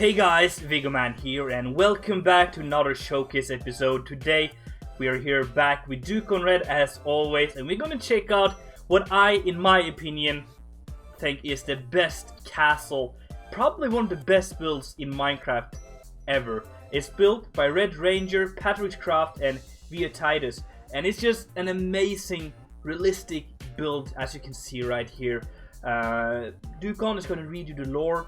Hey guys, Vigoman here, and welcome back to another showcase episode. Today we are here back with Dukonred as always, and we're gonna check out what in my opinion, think is the best castle, probably one of the best builds in Minecraft ever. It's built by Red Ranger, Patrickcraft, and Titus, and it's just an amazing, realistic build, as you can see right here. Dukon is gonna read you the lore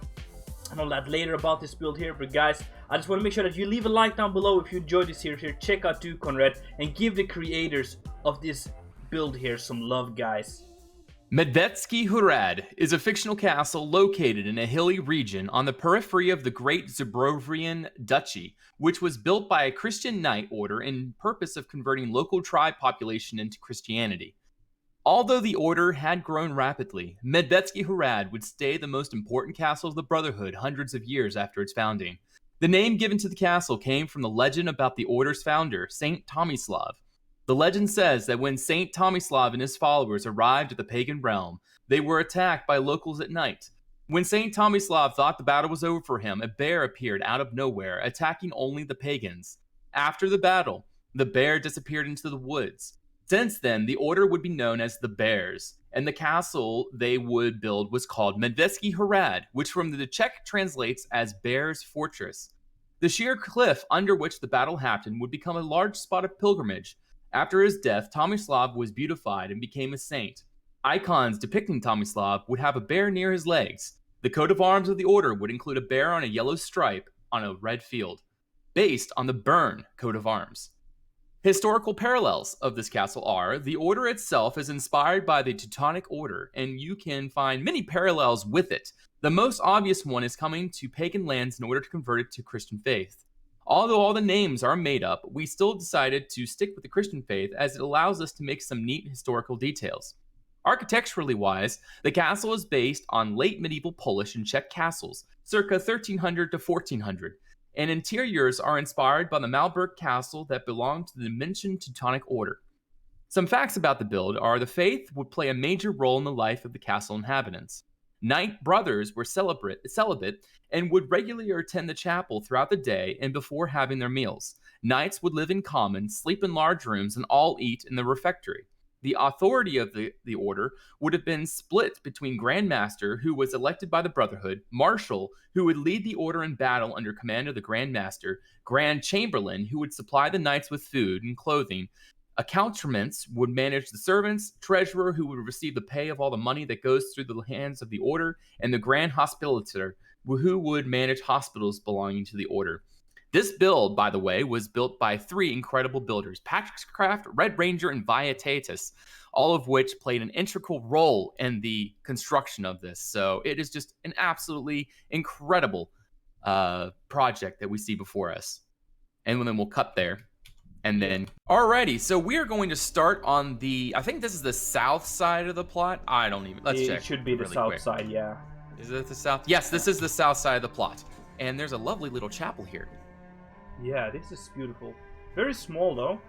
and all that later about this build here, but guys, I just want to make sure that you leave a like down below if you enjoyed this series here. Check out Dukonred and give the creators of this build here some love, guys. Medvedski-Hrad is a fictional castle located in a hilly region on the periphery of the Great Zabrovian Duchy, which was built by a Christian knight order in purpose of converting local tribe population into Christianity. Although the order had grown rapidly, Medvedski-Hrad would stay the most important castle of the Brotherhood hundreds of years after its founding. The name given to the castle came from the legend about the order's founder, Saint Tomislav. The legend says that when Saint Tomislav and his followers arrived at the pagan realm, they were attacked by locals at night. When Saint Tomislav thought the battle was over for him, a bear appeared out of nowhere, attacking only the pagans. After the battle, the bear disappeared into the woods. Since then, the order would be known as the Bears, and the castle they would build was called Medvedski-Hrad, which from the Czech translates as Bear's Fortress. The sheer cliff under which the battle happened would become a large spot of pilgrimage. After his death, Tomislav was beatified and became a saint. Icons depicting Tomislav would have a bear near his legs. The coat of arms of the order would include a bear on a yellow stripe on a red field, based on the Bern coat of arms. Historical parallels of this castle are, the order itself is inspired by the Teutonic Order, and you can find many parallels with it. The most obvious one is coming to pagan lands in order to convert it to Christian faith. Although all the names are made up, we still decided to stick with the Christian faith as it allows us to make some neat historical details. Architecturally wise, the castle is based on late medieval Polish and Czech castles, circa 1300 to 1400. And interiors are inspired by the Malberg castle that belonged to the mentioned Teutonic Order. Some facts about the build are the faith would play a major role in the life of the castle inhabitants. Knight brothers were celibate and would regularly attend the chapel throughout the day and before having their meals. Knights would live in common, sleep in large rooms, and all eat in the refectory. The authority of the order would have been split between Grand Master, who was elected by the Brotherhood, Marshal, who would lead the order in battle under command of the Grand Master, Grand Chamberlain, who would supply the knights with food and clothing, accoutrements would manage the servants, Treasurer, who would receive the pay of all the money that goes through the hands of the order, and the Grand Hospitaller, who would manage hospitals belonging to the order. This build, by the way, was built by three incredible builders, Patrickcraft, Red Ranger, and Titus, all of which played an integral role in the construction of this. So it is just an absolutely incredible project that we see before us. And then we'll cut there. And then, alrighty, so we are going to start on I think this is the south side of the plot. Let's check. It should be the really south quick. side, yeah. Is it the south? Yes, this is the south side of the plot. And there's a lovely little chapel here. Yeah, this is beautiful. Very small though.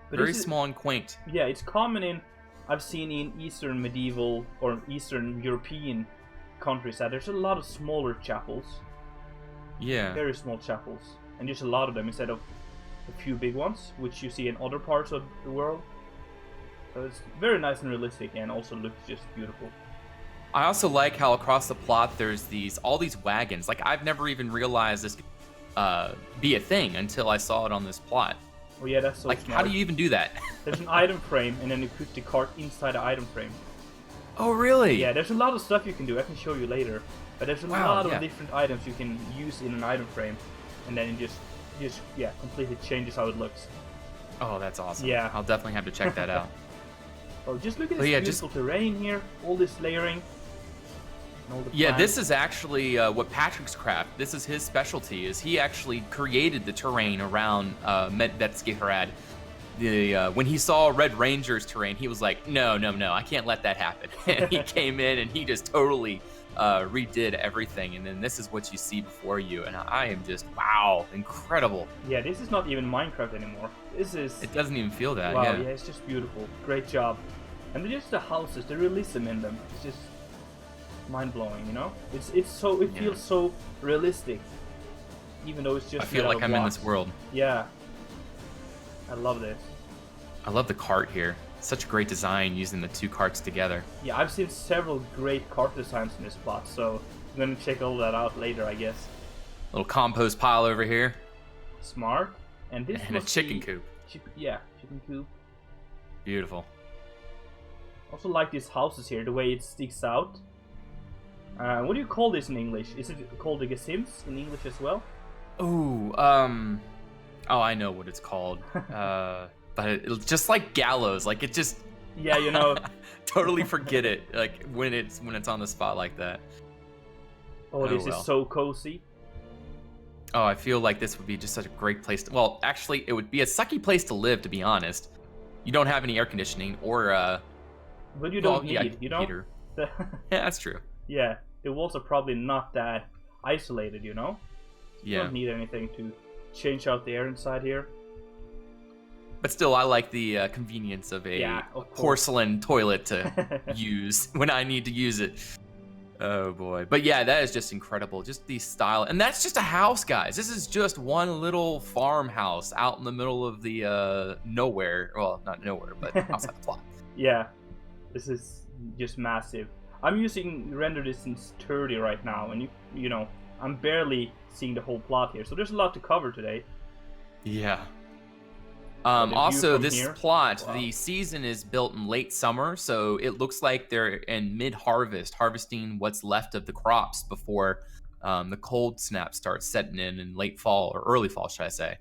But Very small and quaint. Yeah, it's common I've seen in Eastern medieval or Eastern European countries that there's a lot of smaller chapels. Yeah. Very small chapels. And just a lot of them instead of a few big ones, which you see in other parts of the world. So it's very nice and realistic and also looks just beautiful. I also like how across the plot there's all these wagons. Like, I've never even realized this be a thing until I saw it on this plot. Oh yeah, that's so like, smart. How do you even do that? There's an item frame, and then you put the cart inside the item frame. Oh, really? Yeah, there's a lot of stuff you can do. I can show you later. But there's a lot of different items you can use in an item frame, and then it just completely changes how it looks. Oh, that's awesome. Yeah. I'll definitely have to check that out. Oh, just look at this beautiful terrain here. All this layering. Yeah, this is actually what Patrickcraft, this is his specialty, is he actually created the terrain around Medvedski-Hrad. When he saw Red Ranger's terrain, he was like, no, I can't let that happen. And he came in and he just totally redid everything. And then this is what you see before you. And I am just, wow, incredible. Yeah, this is not even Minecraft anymore. It doesn't even feel that, wow, yeah, it's just beautiful. Great job. And just the houses, the realism in them. It's just mind-blowing, you know? It feels so realistic, even though it's just I feel like I'm in this world. Yeah. I love this. I love the cart here. Such a great design using the two carts together. Yeah, I've seen several great cart designs in this spot, so I'm gonna check all that out later, I guess. Little compost pile over here. Smart. And this and a chicken coop. Chicken coop. Beautiful. Also like these houses here, the way it sticks out. What do you call this in English? Is it called the gesims in English as well? Oh, I know what it's called. But it's just like gallows, like it just. Yeah, you know. Totally forget it, like when it's on the spot like that. Oh, this is so cozy. Oh, I feel like this would be just such a great place to. Well, actually, it would be a sucky place to live, to be honest. You don't have any air conditioning or. But you don't need, you know. Yeah, that's true. Yeah, the walls are probably not that isolated, you know. You don't need anything to change out the air inside here. But still, I like the convenience of a porcelain toilet to use when I need to use it. Oh boy. But yeah, that is just incredible. Just the style. And that's just a house, guys. This is just one little farmhouse out in the middle of the nowhere. Well, not nowhere, but outside the plot. Yeah, this is just massive. I'm using render distance 30 right now, and you know, I'm barely seeing the whole plot here. So there's a lot to cover today. Yeah. Also, this here. plot, the season is built in late summer, so it looks like they're in mid-harvest, harvesting what's left of the crops before the cold snap starts setting in late fall, or early fall, should I say.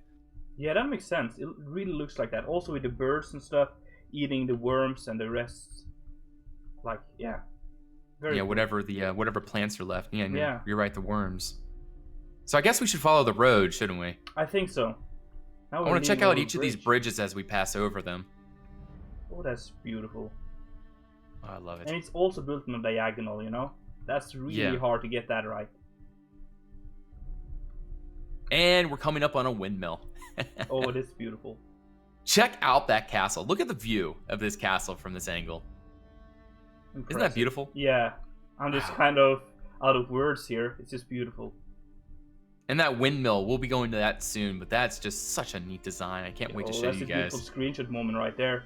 Yeah, that makes sense. It really looks like that. Also with the birds and stuff, eating the worms and the rest. Like, yeah. Very cool. Whatever plants are left. Yeah, you're right, the worms. So I guess we should follow the road, shouldn't we? I think so. I want to check out each of these bridges as we pass over them. Oh, that's beautiful. Oh, I love it. And it's also built on a diagonal, you know? That's really hard to get that right. And we're coming up on a windmill. Oh, it is beautiful. Check out that castle. Look at the view of this castle from this angle. Impressive. Isn't that beautiful? Yeah. I'm just kind of out of words here. It's just beautiful. And that windmill, we'll be going to that soon, but that's just such a neat design. I can't wait to show you guys. That's a beautiful screenshot moment right there.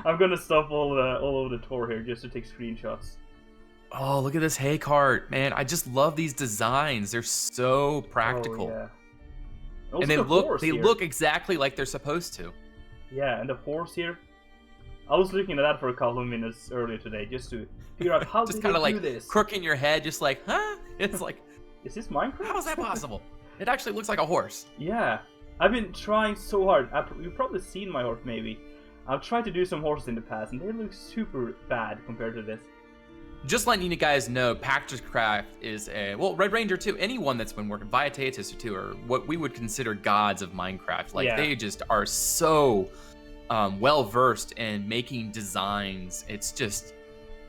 I'm gonna stop all over the tour here just to take screenshots. Oh, look at this hay cart, man! I just love these designs. They're so practical. Oh, yeah. And they look exactly like they're supposed to. Yeah, and the horse here. I was looking at that for a couple of minutes earlier today just to figure out how just did they like do this. Crooking your head, just like, huh? It's like. Is this Minecraft? How is that possible? It actually looks like a horse. Yeah. I've been trying so hard. You've probably seen my horse, maybe. I've tried to do some horses in the past, and they look super bad compared to this. Just letting you guys know, Packers Craft is Red Ranger too. Anyone that's been working, Viatatus too, are what we would consider gods of Minecraft. Like they just are so well versed in making designs. It's just,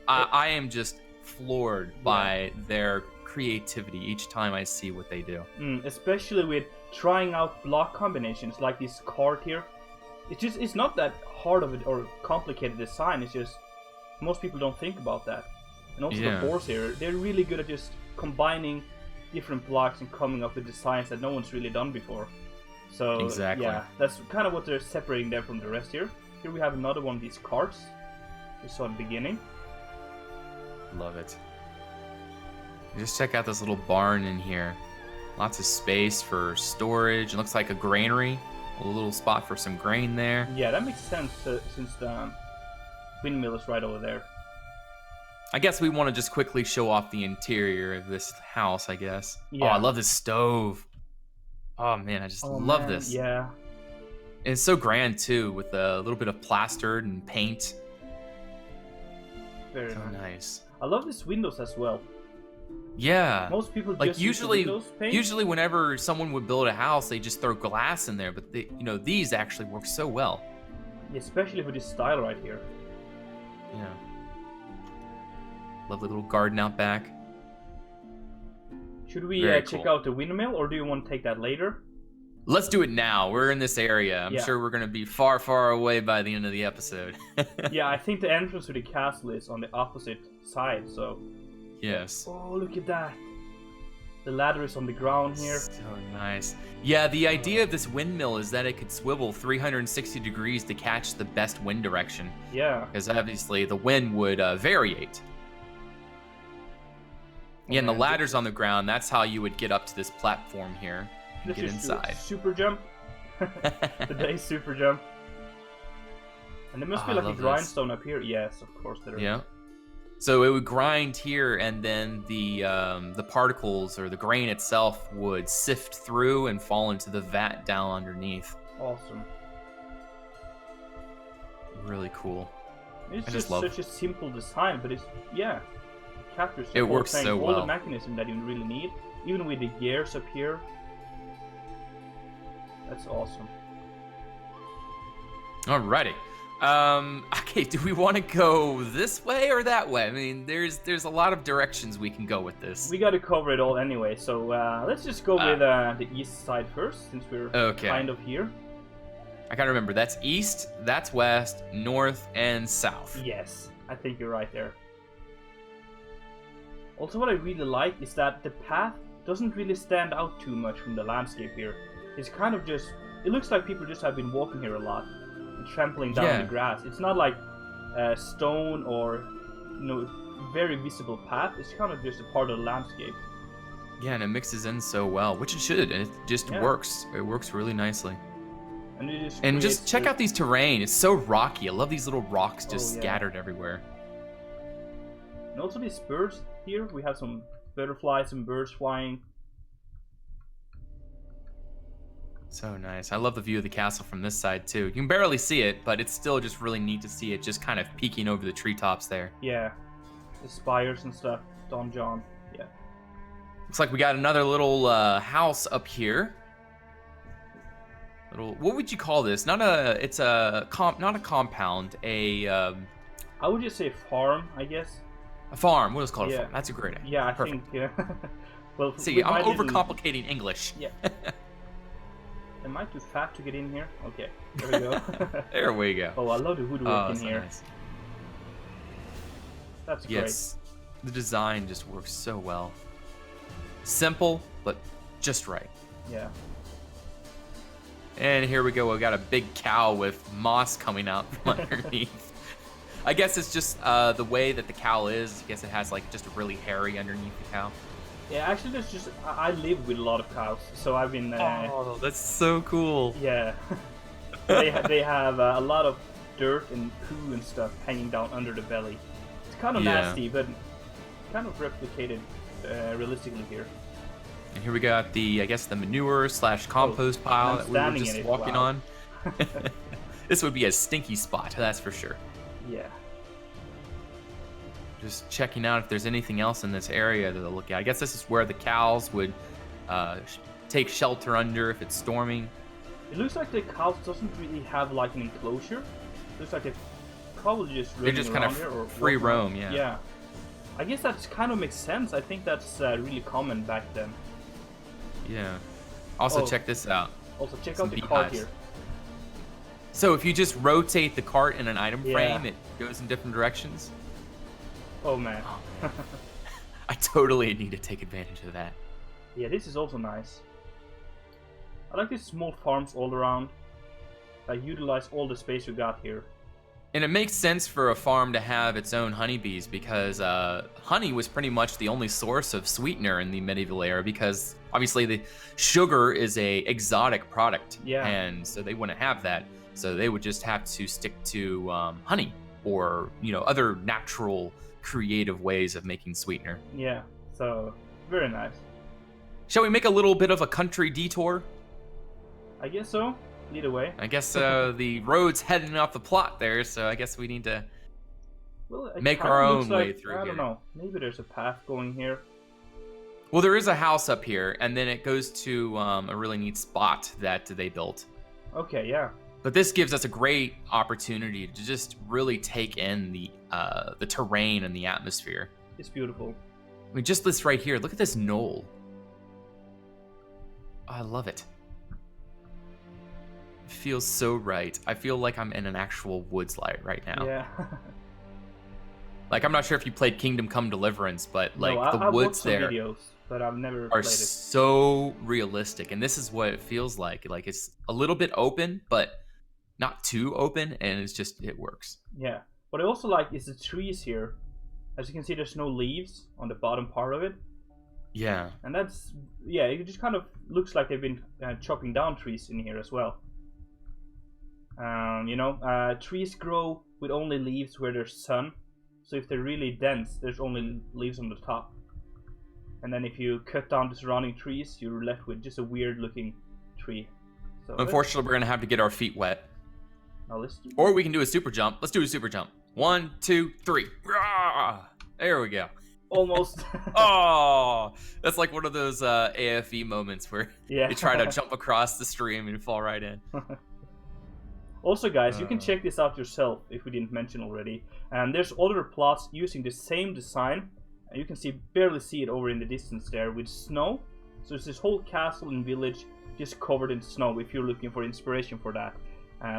I am just floored by their creativity each time I see what they do. Especially with trying out block combinations like this card here. It's not that hard of it or complicated design. It's just most people don't think about that. And also the horse here, they're really good at just combining different blocks and coming up with designs that no one's really done before. So yeah, that's kind of what they're separating them from the rest here. Here we have another one of these carts we saw in the beginning. Love it. Just check out this little barn in here. Lots of space for storage. It looks like a granary. A little spot for some grain there. Yeah, that makes sense since the windmill is right over there. I guess we want to just quickly show off the interior of this house, I guess. Yeah. Oh, I love this stove. Oh, man, I just love this. Yeah. And it's so grand, too, with a little bit of plastered and paint. Very nice. I love these windows as well. Yeah. Most people just like usually paint. Whenever someone would build a house, they just throw glass in there, but these actually work so well. Especially for this style right here. Yeah. Lovely little garden out back. Should we check out the windmill, or do you want to take that later? Let's do it now. We're in this area. I'm sure we're going to be far, far away by the end of the episode. Yeah, I think the entrance to the castle is on the opposite side. So Yes. oh, look at that. The ladder is on the ground here. So nice. Yeah, the idea of this windmill is that it could swivel 360 degrees to catch the best wind direction. Yeah. Because obviously the wind would variate. Yeah, and the ladder's on the ground. That's how you would get up to this platform here and get inside. Super jump. Today's super jump. And there must be like a grindstone up here. Yes, of course there is. Yeah. So it would grind here, and then the particles or the grain itself would sift through and fall into the vat down underneath. Awesome. Really cool. It's just such a simple design, but it's captures it works so all well. the mechanism that you really need, even with the gears up here. That's awesome. Alrighty. Okay, do we want to go this way or that way? I mean, there's a lot of directions we can go with this. We got to cover it all anyway, so let's just go with the east side first, since we're kind of here. I gotta remember, that's east, that's west, north, and south. Yes, I think you're right there. Also, what I really like is that the path doesn't really stand out too much from the landscape here. It's kind of just, it looks like people just have been walking here a lot. Trampling down the grass. It's not like stone or very visible path. It's kind of just a part of the landscape. Yeah, and it mixes in so well, which it should, and it just works. It works really nicely. And just check out these terrain. It's so rocky. I love these little rocks just scattered everywhere. And also these birds here. We have some butterflies and birds flying. So nice. I love the view of the castle from this side too. You can barely see it, but it's still just really neat to see it just kind of peeking over the treetops there. Yeah. The spires and stuff. Don John. Yeah. Looks like we got another little house up here. What would you call this? Not a compound. I would just say farm, I guess. A farm. We'll just call it a farm. That's a great idea. Yeah, I Perfect. think. Well, see, I'm overcomplicating English. Yeah. Am I too fat to get in here? Okay, there we go. There we go. Oh, I love the woodwork in here. Nice. That's great. Yes, the design just works so well. Simple, but just right. Yeah. And here we go. We got a big cow with moss coming out from underneath. I guess it's just the way that the cow is. I guess it has like just a really hairy underneath the cow. Yeah, actually, there's just I live with a lot of cows, so I've been. Oh, that's so cool. Yeah, they have a lot of dirt and poo and stuff hanging down under the belly. It's kind of nasty, but kind of replicated realistically here. And here we got the manure / compost pile that we were just walking on. This would be a stinky spot, that's for sure. Yeah. Just checking out if there's anything else in this area to look at. I guess this is where the cows would take shelter under if it's storming. It looks like the cows doesn't really have like an enclosure. It looks like they're probably just running just kind of here or free roam, yeah. Yeah. I guess that kind of makes sense. I think that's really common back then. Yeah. Also, check this out. Also, check out the cart here. So if you just rotate the cart in an item frame, it goes in different directions. Oh man. I totally need to take advantage of that. Yeah, this is also nice. I like these small farms all around that utilize all the space you got here. And it makes sense for a farm to have its own honeybees because honey was pretty much the only source of sweetener in the medieval era because obviously the sugar is a exotic product. Yeah. And so they wouldn't have that. So they would just have to stick to honey or, other natural creative ways of making sweetener. Yeah, so very nice. Shall we make a little bit of a country detour? I guess so. Either way. I guess the road's heading off the plot there, so I guess we need to make our own way through here. I don't know. Maybe there's a path going here. Well, there is a house up here, and then it goes to a really neat spot that they built. Okay, yeah. But this gives us a great opportunity to just really take in the terrain and the atmosphere. It's beautiful. I mean, just this right here. Look at this knoll. Oh, I love it. It feels so right. I feel like I'm in an actual woods light right now. Yeah. Like, I'm not sure if you played Kingdom Come Deliverance, but like No, the I've woods watched some there videos, but I've never are played it. so realistic, and this is what it feels like. Like, it's a little bit open, but not too open, and it works. Yeah. What I also like is the trees here. As you can see, there's no leaves on the bottom part of it. Yeah. And that's, yeah, it just kind of looks like they've been chopping down trees in here as well. Trees grow with only leaves where there's sun. So if they're really dense, there's only leaves on the top. And then if you cut down the surrounding trees, you're left with just a weird looking tree. So Unfortunately, we're going to have to get our feet wet. Now let's do Or we can do a super jump. Let's do a super jump. 1, 2, 3. Rah! There we go. Almost. Oh, that's like one of those AFE moments where Yeah. you try to jump across the stream and fall right in. Also, guys, you can check this out yourself if we didn't mention already. And there's other plots using the same design. And you can barely see it over in the distance there with snow. So there's this whole castle and village just covered in snow if you're looking for inspiration for that.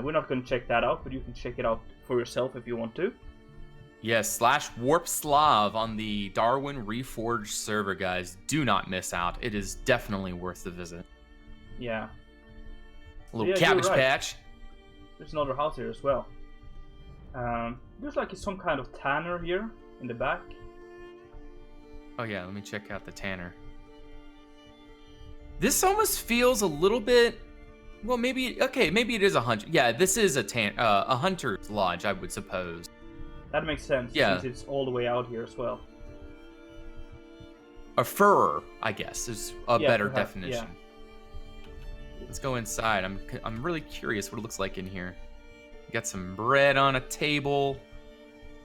We're not going to check that out, but you can check it out for yourself if you want to. Yes, /warp Slav on the Darwin Reforged server, guys. Do not miss out. It is definitely worth the visit. Yeah. A little cabbage patch. There's another house here as well. There's like some kind of tanner here in the back. Oh yeah, let me check out the tanner. This almost feels a little bit... Well, maybe it is a hunter. Yeah, this is a hunter's lodge, I would suppose. That makes sense, since it's all the way out here as well. A furrer, I guess, is a better perhaps, definition. Yeah. Let's go inside. I'm really curious what it looks like in here. You got some bread on a table,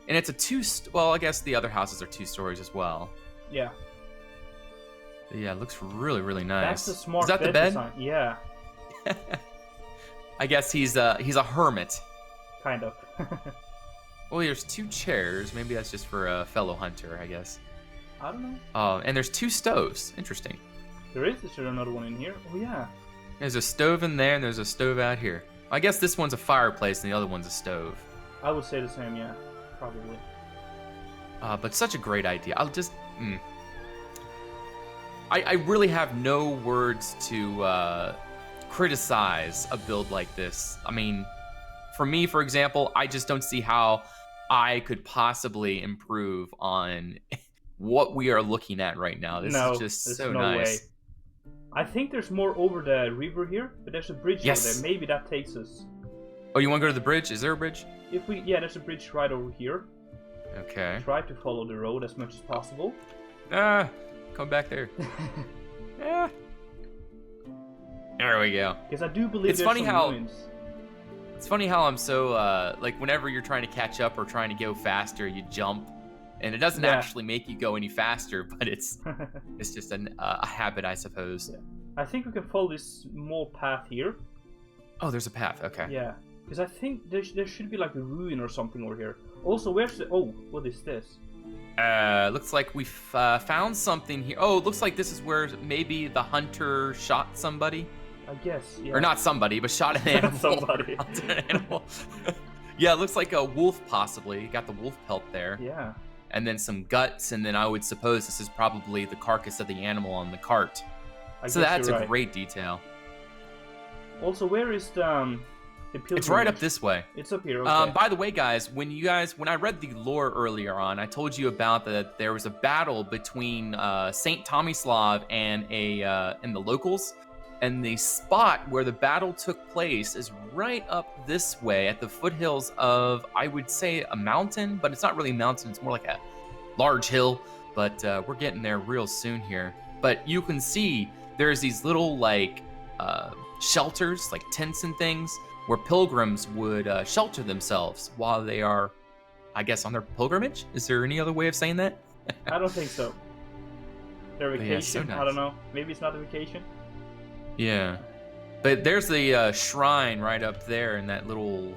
and it's a well, I guess the other houses are 2 stories as well. Yeah. But yeah, it looks really, really nice. That's a smart Is that the bed? design. Yeah. I guess he's a hermit. Kind of. Well, there's 2 chairs. Maybe that's just for a fellow hunter, I guess. I don't know. Oh, and there's 2 stoves. Interesting. There is another one in here. Oh, yeah. There's a stove in there, and there's a stove out here. I guess this one's a fireplace, and the other one's a stove. I would say the same, yeah. Probably. But such a great idea. I'll just... I really have no words to criticize a build like this. I mean, for me, for example, I just don't see how I could possibly improve on what we are looking at right now. This is just so nice. Way. I think there's more over the river here, but there's a bridge over there. Maybe that takes us. Oh, you want to go to the bridge? Is there a bridge? There's a bridge right over here. Okay. Try to follow the road as much as possible. Come back there. Yeah. There we go. Because I do believe there's some ruins. It's funny how I'm so, like, whenever you're trying to catch up or trying to go faster, you jump. And it doesn't actually make you go any faster, but it's just a habit, I suppose. Yeah. I think we can follow this more path here. Oh, there's a path. Okay. Yeah. Because I think there should be like a ruin or something over here. Also, where's the... Oh, what is this? Looks like we found something here. Oh, it looks like this is where maybe the hunter shot somebody. I guess, yeah. Or not somebody, but shot an animal. Somebody. An animal. Yeah, it looks like a wolf possibly. Got the wolf pelt there. Yeah. And then some guts, and then I would suppose this is probably the carcass of the animal on the cart. So that's a great detail. Also, where is the pilgrimage? It's right up this way. It's up here, okay. By the way, guys, when I read the lore earlier on, I told you about that there was a battle between Saint Tomislav and the locals. And the spot where the battle took place is right up this way at the foothills of, I would say, a mountain, but it's not really a mountain. It's more like a large hill, but we're getting there real soon here. But you can see there's these little, like, shelters, like tents and things, where pilgrims would shelter themselves while they are, I guess, on their pilgrimage? Is there any other way of saying that? I don't think so. Their vacation, yeah, so nice. I don't know. Maybe it's not a vacation. Yeah, but there's the shrine right up there in that little.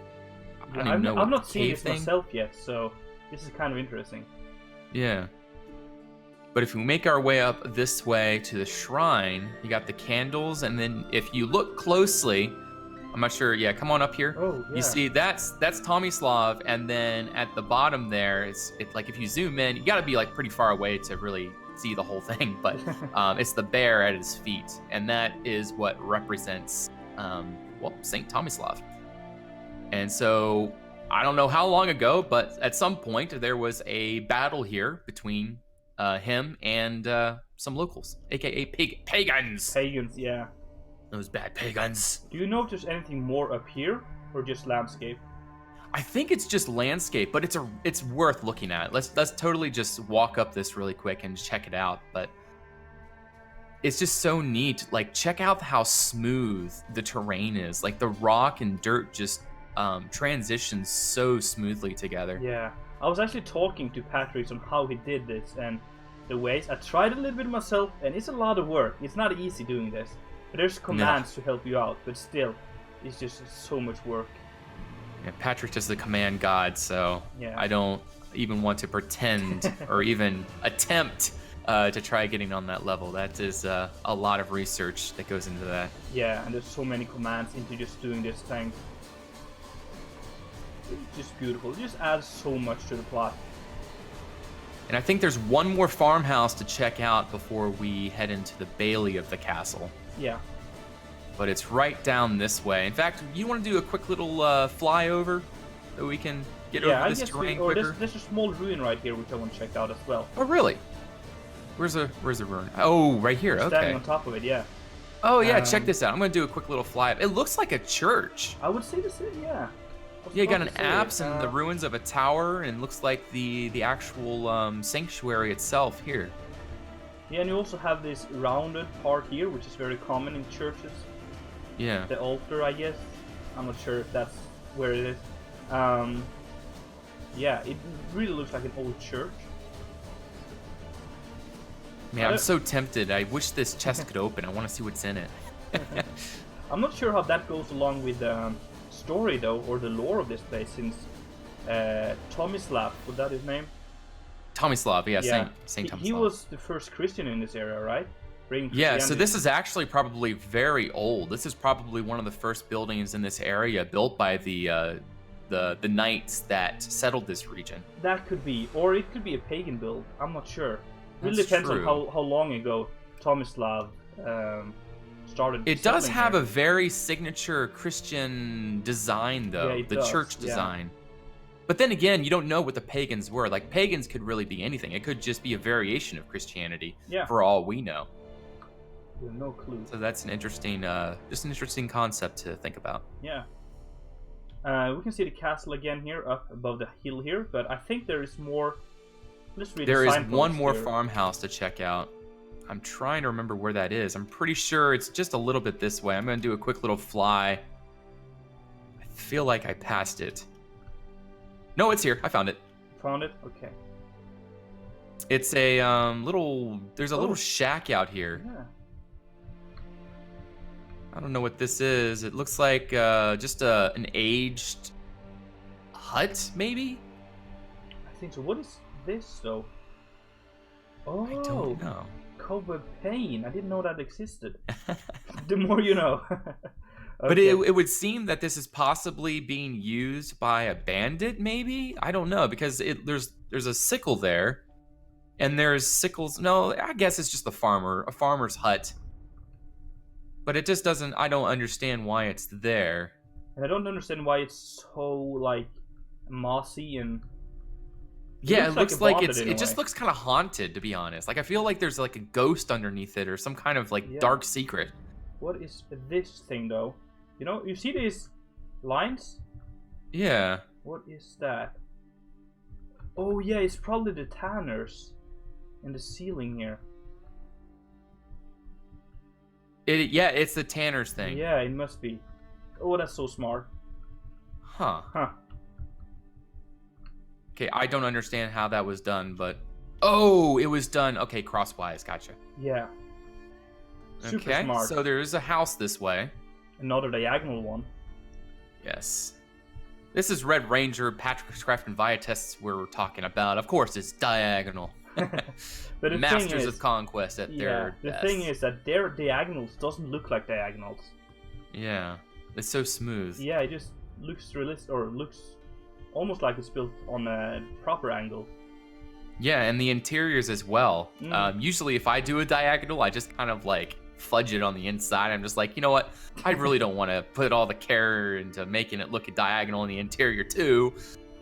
I don't even know. I'm not seeing this thing myself yet, so this is kind of interesting. Yeah, but if we make our way up this way to the shrine, you got the candles, and then if you look closely, I'm not sure. Yeah, come on up here. Oh, yeah. You see, that's Tomislav, and then at the bottom there, it's like if you zoom in, you got to be like pretty far away to really see the whole thing. But it's the bear at his feet, and that is what represents Saint Tomislav. And so I don't know how long ago, but at some point there was a battle here between him and some locals, aka pagans. Pagans, yeah. Those bad pagans. Do you know if there's anything more up here, or just landscape? I think it's just landscape, but it's worth looking at. Let's totally just walk up this really quick and check it out. But it's just so neat. Like, check out how smooth the terrain is. Like, the rock and dirt just transitions so smoothly together. Yeah, I was actually talking to Patrick on how he did this and the ways. I tried a little bit myself, and it's a lot of work. It's not easy doing this. But there's commands to help you out, but still, it's just so much work. Yeah, Patrick is the command god, so yeah. I don't even want to pretend or even attempt to try getting on that level. That is a lot of research that goes into that. Yeah, and there's so many commands into just doing this thing. It's just beautiful. It just adds so much to the plot. And I think there's one more farmhouse to check out before we head into the bailey of the castle. Yeah. But it's right down this way. In fact, you want to do a quick little flyover so we can get over this terrain quicker? There's a small ruin right here which I want to check out as well. Oh, really? Where's the ruin? Oh, right here. Okay. Standing on top of it, yeah. Oh, yeah. Check this out. I'm going to do a quick little fly. It looks like a church. I would say this is, yeah. Yeah, you got an apse and the ruins of a tower, and it looks like the actual sanctuary itself here. Yeah, and you also have this rounded part here, which is very common in churches. Yeah. The altar, I guess. I'm not sure if that's where it is. Yeah, it really looks like an old church. Man, I'm so tempted. I wish this chest could open. I want to see what's in it. I'm not sure how that goes along with the story, though, or the lore of this place, since Tomislav, was that his name? Tomislav, yeah. Saint Tomislav. He was the first Christian in this area, right? Yeah, so this is actually probably very old. This is probably one of the first buildings in this area built by the knights that settled this region. That could be, or it could be a pagan build. I'm not sure. It really That's depends true. on how long ago Tomislav started. It does have here. a very signature Christian design, though. Yeah, it the does, church yeah. design. But then again, you don't know what the pagans were. Like, pagans could really be anything. It could just be a variation of Christianity, for all we know. We have no clue. So that's an interesting, just an interesting concept to think about. Yeah. We can see the castle again here, up above the hill here, but I think there is more. Let's read There the is signposts one more here. farmhouse to check out. I'm trying to remember where that is. I'm pretty sure it's just a little bit this way. I'm going to do a quick little fly. I feel like I passed it. No, it's here. I found it. Found it? Okay. It's a little. There's a little shack out here. Yeah. I don't know what this is. It looks like just an aged hut, maybe? I think so. What is this, though? Oh, I don't know. Cobweb Pane. I didn't know that existed. The more you know. But Okay. it would seem that this is possibly being used by a bandit, maybe? I don't know, because there's a sickle there, and there's sickles. No, I guess it's just a farmer's hut. But it just doesn't. I don't understand why it's there. And I don't understand why it's so, like, mossy and... Yeah, it looks like bonded in a it just way. looks kind of haunted, to be honest. Like, I feel like there's like a ghost underneath it or some kind of like Yeah. dark secret. What is this thing, though? You know, you see these lines? Yeah. What is that? Oh, yeah, it's probably the tanners in the ceiling here. Yeah, it's the Tanner's thing. Yeah, it must be. Oh, that's so smart. Huh. Huh. Okay, I don't understand how that was done, but oh, it was done. Okay, crosswise. Gotcha. Yeah. Super Okay, smart. so there is a house this way. Another diagonal one. Yes. This is Red Ranger, Patrick's Craft and Via tests we're talking about. Of course, it's diagonal. But the Masters thing is, of Conquest at yeah, their the best. thing is that their diagonals doesn't look like diagonals. Yeah. It's so smooth. Yeah, it just looks realistic, or looks almost like it's built on a proper angle. Yeah, and the interiors as well. Usually if I do a diagonal, I just kind of like fudge it on the inside. I'm just like, you know what? I really don't want to put all the care into making it look diagonal in the interior too.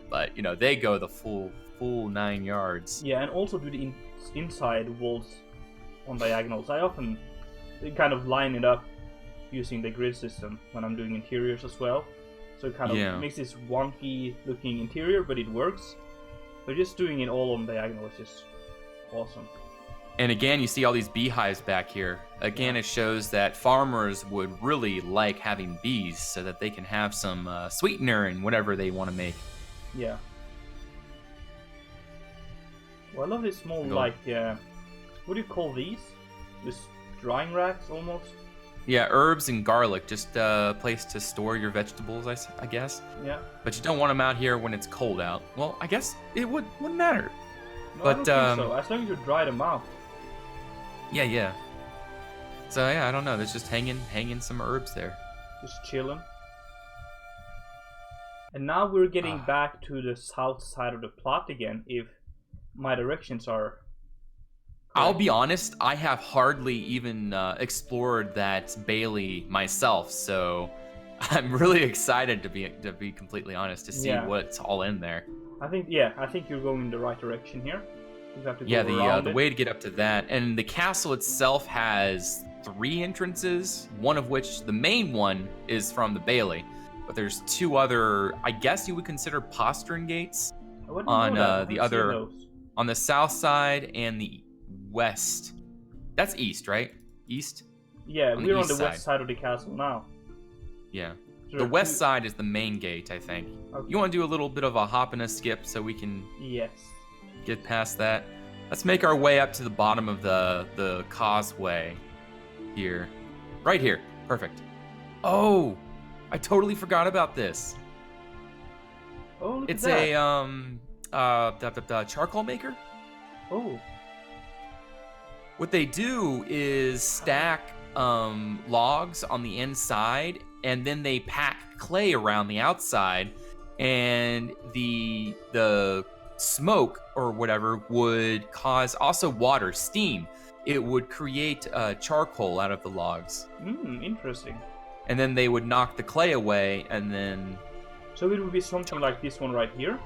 But, you know, they go the full 9 yards. Yeah, and also do the inside walls on diagonals. I often kind of line it up using the grid system when I'm doing interiors as well. So it kind of makes this wonky looking interior, but it works. But just doing it all on diagonal is just awesome. And again, you see all these beehives back here. Again, it shows that farmers would really like having bees so that they can have some sweetener and whatever they want to make. Yeah. Well, I love this small, like, what do you call these? This drying racks, almost? Yeah, herbs and garlic, just a place to store your vegetables, I guess. Yeah. But you don't want them out here when it's cold out. Well, I guess it wouldn't matter. No, but I don't think so. As long as you dry them out. Yeah. So yeah, I don't know. There's just hanging some herbs there. Just chilling. And now we're getting back to the south side of the plot again, if my directions are... I'll be honest, I have hardly even explored that Bailey myself, so I'm really excited to be completely honest to see what's all in there. I think you're going in the right direction here. You have to go the way to get up to that, and the castle itself has 3 entrances, one of which, the main one, is from the Bailey, but there's 2 other, I guess you would consider postern gates on the other, on the south side and the west. That's east, right? East? Yeah, we're on the west side of the castle now. Yeah. The west side is the main gate, I think. Okay. You want to do a little bit of a hop and a skip so we can get past that? Let's make our way up to the bottom of the causeway here. Right here. Perfect. Oh, I totally forgot about this. Oh, look it's at that. a charcoal maker. Oh. What they do is stack logs on the inside, and then they pack clay around the outside, and the smoke or whatever would cause also water, steam. It would create charcoal out of the logs. Interesting. And then they would knock the clay away, and then... So it would be something like this one right here?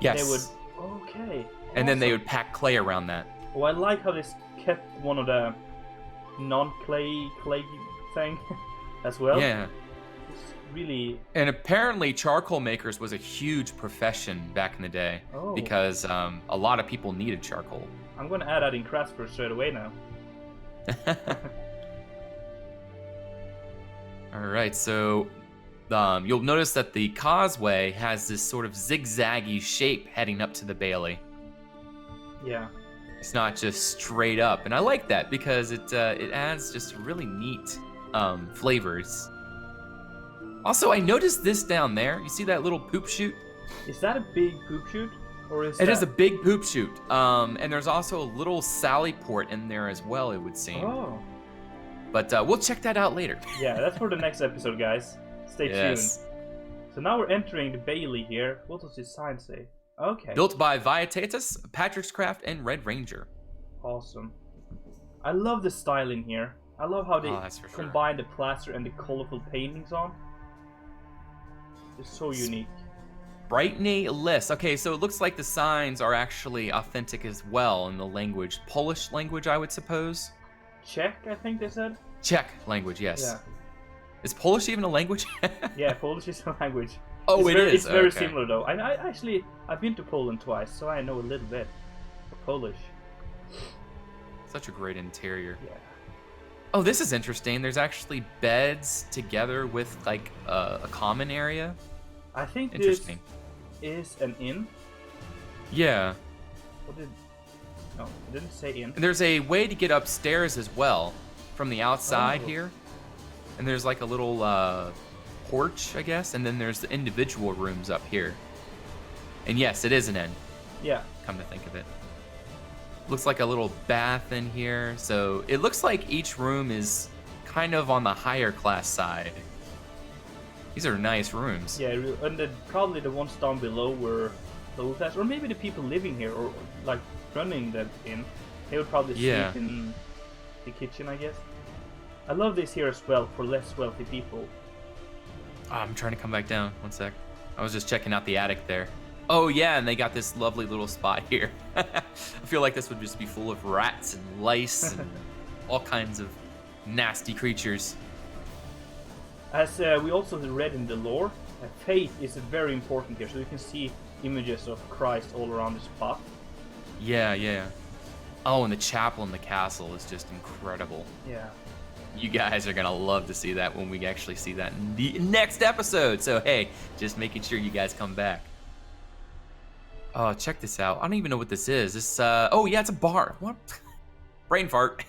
Yes. They would... Okay. And then they would pack clay around that. Oh, I like how this kept one of the non-clay thing as well. Yeah. It's really... And apparently charcoal makers was a huge profession back in the day because a lot of people needed charcoal. I'm going to add that in Craftsburg straight away now. All right, so you'll notice that the causeway has this sort of zigzaggy shape heading up to the Bailey. Yeah. It's not just straight up, and I like that because it adds just really neat flavors. Also, I noticed this down there. You see that little poop chute? Is that a big poop chute? Or is It is a big poop chute. And there's also a little sally port in there as well, it would seem. Oh. But we'll check that out later. Yeah, that's for the next episode, guys. Stay tuned. So now we're entering the Bailey here. What does this sign say? Okay. Built by Viatatus, Patrick's Craft, and Red Ranger. Awesome. I love the style in here. I love how they combine the plaster and the colorful paintings on. It's so unique. Brightney List. Okay, so it looks like the signs are actually authentic as well in the language. Polish language, I would suppose. Czech, I think they said. Czech language, yes. Yeah. Is Polish even a language? Yeah, Polish is a language. Oh, It's very similar though. I've been to Poland twice, so I know a little bit of Polish. Such a great interior. Yeah. Oh, this is interesting. There's actually beds together with like a common area. I think this is an inn. Yeah. No, it didn't say inn. And there's a way to get upstairs as well from the outside here. And there's like a little porch, I guess, and then there's the individual rooms up here. And yes, it is an inn. Yeah. Come to think of it. Looks like a little bath in here. So it looks like each room is kind of on the higher class side. These are nice rooms. Yeah, and then probably the ones down below were clothes, or maybe the people living here, or like running the inn. They would probably sleep in the kitchen, I guess. I love this here as well for less wealthy people. I'm trying to come back down. 1 sec. I was just checking out the attic there. Oh yeah, and they got this lovely little spot here. I feel like this would just be full of rats and lice and all kinds of nasty creatures. As we also read in the lore, faith is very important here, so you can see images of Christ all around the spot. Yeah. Oh, and the chapel in the castle is just incredible. Yeah. You guys are gonna love to see that when we actually see that in the next episode. So hey, just making sure you guys come back. Oh, check this out. I don't even know what this is. This oh yeah, it's a bar. What? Brain fart.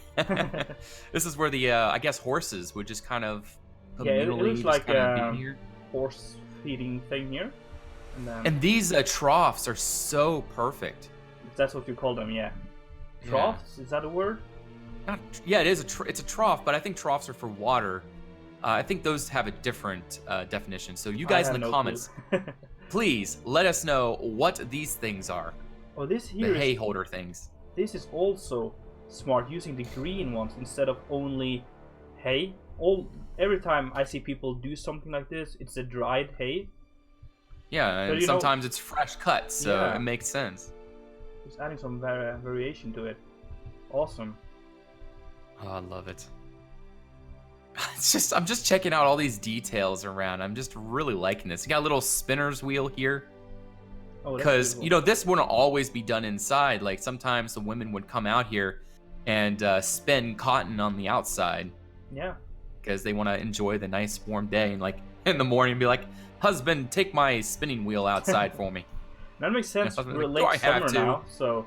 This is where the I guess horses would just kind of it looks like a horse feeding thing here. And these troughs are so perfect. If that's what you call them, yeah. Troughs? Is that a word? Yeah, it is. It's a trough, but I think troughs are for water. I think those have a different definition. So you guys in the comments, please let us know what these things are. Oh, this here the hay holder things. This is also smart, using the green ones instead of only hay. Every time I see people do something like this, it's a dried hay. Yeah, and sometimes it's fresh cut, so it makes sense. Just adding some variation to it. Awesome. Oh, I love it. I'm just checking out all these details around. I'm just really liking this. You got a little spinner's wheel here. Because, this wouldn't always be done inside. Like, sometimes the women would come out here and spin cotton on the outside. Yeah. Because they want to enjoy the nice warm day. And, like, in the morning, be like, husband, take my spinning wheel outside for me. That makes sense. We're late summer now, so...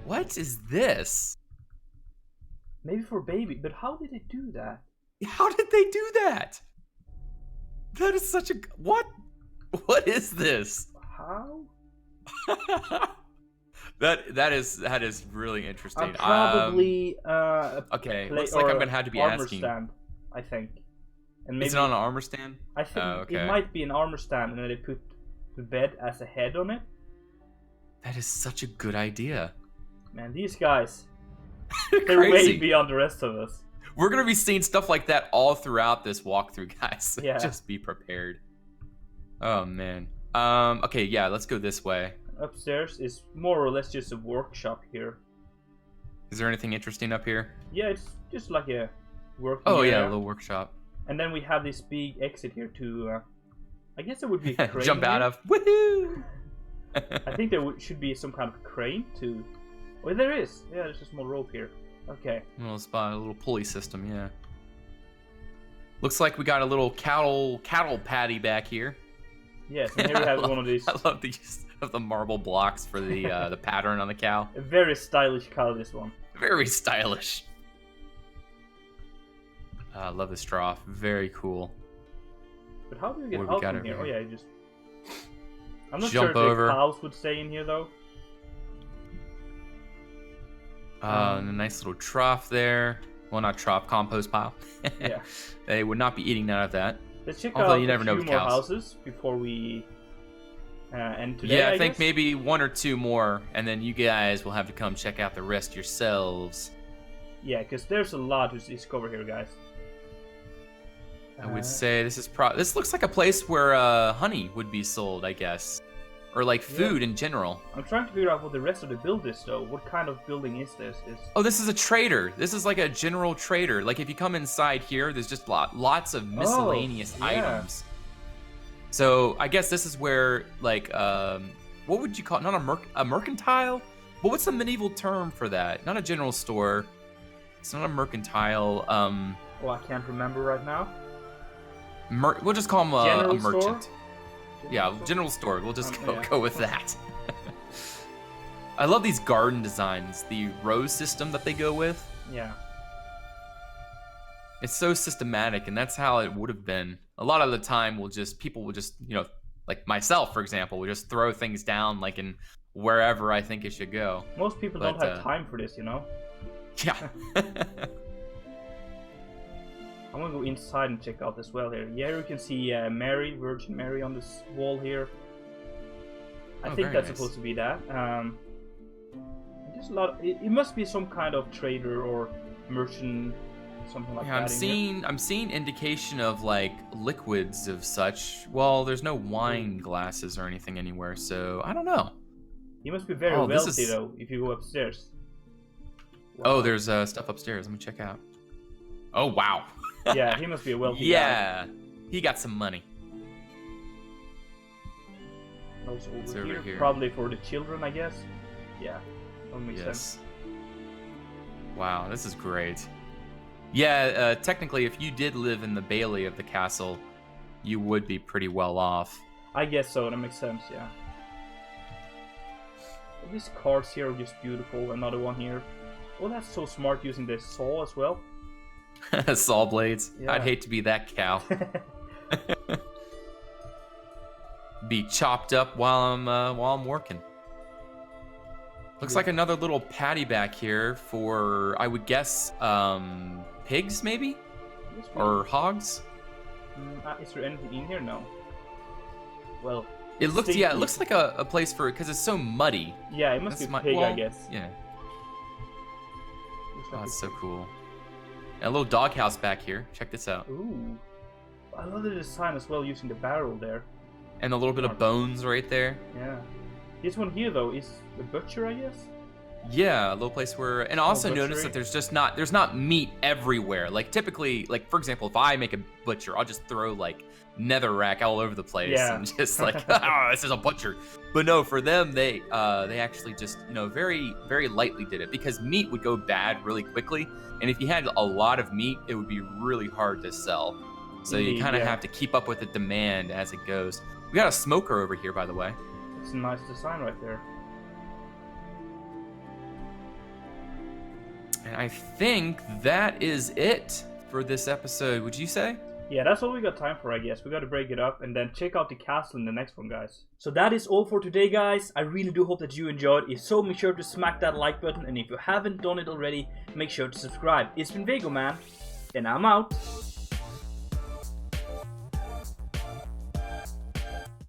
What is this? Maybe for baby, but how did they do that? How did they do that? That is such a... What? What is this? How? That is really interesting. Probably okay, looks like I'm gonna have to be asking. Stand, I think. And maybe is it on an armor stand? I think it might be an armor stand, and then they put the bed as a head on it. That is such a good idea. Man, these guys, they're way beyond the rest of us. We're gonna be seeing stuff like that all throughout this walkthrough, guys. Yeah. Just be prepared. Oh man. Okay, yeah, let's go this way. Upstairs is more or less just a workshop here. Is there anything interesting up here? Yeah, it's just like a working area. area. A little workshop. And then we have this big exit here to, I guess there would be a crane jump out of. Woohoo! I think there should be some kind of crane to... Oh, there is. Yeah, there's a small rope here. Okay. A little spot, a little pulley system, yeah. Looks like we got a little cattle patty back here. Yes, and here we have one of these. I love the use of the marble blocks for the the pattern on the cow. A very stylish cow, this one. Very stylish. I love this trough. Very cool. But how do we get out from here? Oh yeah, you just... I'm not jump sure if over. the cows would stay in here though. And a nice little trough there. Well, not trough, compost pile. Yeah. They would not be eating out of that. Let's check Although out you never know a few with more cows. houses before we end today. Yeah, I think guess? maybe 1 or 2 more, and then you guys will have to come check out the rest yourselves. Yeah, because there's a lot to discover here, guys. I would say this is this looks like a place where honey would be sold, I guess, or like food in general. I'm trying to figure out what the rest of the build is, though. What kind of building is this? Oh, this is a trader. This is like a general trader. Like if you come inside here, there's just lots of miscellaneous items. So I guess this is where like what would you call it? Not a mercantile? But what's the medieval term for that? Not a general store. It's not a mercantile. Oh, I can't remember right now. We'll just call him a merchant. Store? Yeah, general store. We'll just go with that. I love these garden designs, the rose system that they go with. Yeah. It's so systematic, and that's how it would have been. A lot of the time, people will just, like myself, for example, will just throw things down like in wherever I think it should go. Most people don't have time for this, Yeah. I'm gonna go inside and check out as well here. Yeah, you can see Mary, Virgin Mary on this wall here. I think that's supposed to be that. There's a lot. It must be some kind of trader or merchant, something like that. I'm seeing indication of like liquids of such. Well, there's no wine glasses or anything anywhere, so I don't know. You must be very wealthy though if you go upstairs. Wow. Oh, there's stuff upstairs. Let me check out. Oh wow. Yeah, he must be a wealthy guy. He got some money. Also over here, probably for the children, I guess. Yeah, that makes sense. Wow, this is great. Yeah, technically, if you did live in the bailey of the castle, you would be pretty well off. I guess so. That makes sense. Yeah. All these cards here are just beautiful. Another one here. Oh, that's so smart using the saw as well. Saw blades. Yeah. I'd hate to be that cow. Be chopped up while I'm working. Looks like another little patty back here for, I would guess, pigs maybe, or hogs. Is there anything in here? No. Well, it looks like a place for, because it's so muddy. Yeah, it must be pig, I guess. Yeah. Oh, that's so cool. And a little doghouse back here. Check this out. Ooh. I love the design as well, using the barrel there. And a little bit of bones right there. Yeah. This one here, though, is the butcher, I guess? Yeah, a little place where... And also notice that there's not meat everywhere. Like, typically, like, for example, if I make a butcher, I'll just throw, like, netherrack all over the place. Yeah. And just like, oh, this is a butcher. But no, for them, they actually just, very, very lightly did it. Because meat would go bad really quickly. And if you had a lot of meat, it would be really hard to sell. So you kind of have to keep up with the demand as it goes. We got a smoker over here, by the way. It's a nice design right there. And I think that is it for this episode, would you say? Yeah, that's all we got time for, I guess. We got to break it up and then check out the castle in the next one, guys. So that is all for today, guys. I really do hope that you enjoyed. If so, make sure to smack that like button. And if you haven't done it already, make sure to subscribe. It's been Vego, man. And I'm out.